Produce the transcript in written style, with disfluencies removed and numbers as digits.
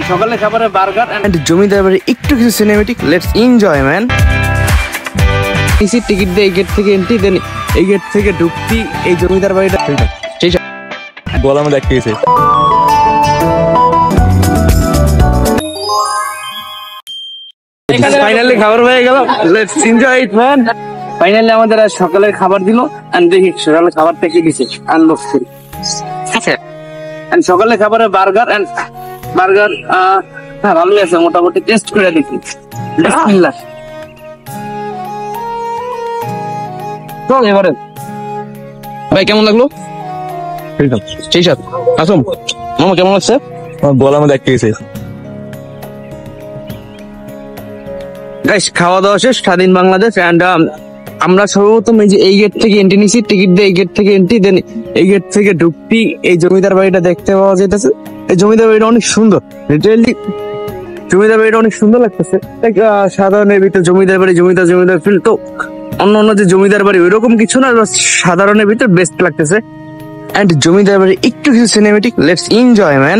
সকালে খাবারে burger and জমিদার বাড়ি একটু কিছু cinematic. Let's enjoy man. Ticket দিয়ে এই গেট থেকে এন্ট্রি, দেন এই গেট থেকে ঢুকতি এই জমিদার বাড়িটা। ঠিক আছে, বলা আমাদের এক গেছে। ফাইনালি খাবার হয়ে গেল। Let's enjoy it man. Finally আমাদের আজ সকালের খাবার দিল এন্ড দেখি সকালের খাবারটা কি দিছে আনবক্স করি। আচ্ছা, এন্ড সকালের খাবারে বার্গার হ্যাঁ ভালোই আছে, মোটামুটি টেস্ট করে দেখি। বিসমিল্লাহ। চল এবারে ভাই কেমন লাগলো? ঠিক আছে আসুন মামা, কেমন লাগছে? বলা আমাদের এক গেছে। গাইস খাওয়া দাওয়া শেষ, স্বাধীন বাংলাদেশ। এন্ড আমরা সর্বপ্রথম এই যে এই গেট থেকে এন্ট্রি নিছি, টিকিট দিয়ে এই গেট থেকে এন্ট্রি, দেন এই গেট থেকে ঢুকতি এই জমিদার বাড়িটা দেখতে পাওয়া যাইতেছে। এই জমিদার বাড়িটা অনেক সুন্দর, লিটারালি জমিদার বাড়িটা অনেক সুন্দর লাগতেছে। সাধারণের ভিতরে জমিদার বাড়ি জমিদার ফিল তো অন্য যে জমিদার বাড়ি ওইরকম কিছু না, সাধারণের ভিতরে বেস্ট লাগতেছে। এন্ড জমিদার বাড়ি একটু কিছু সিনেমেটিক। Let's enjoy man.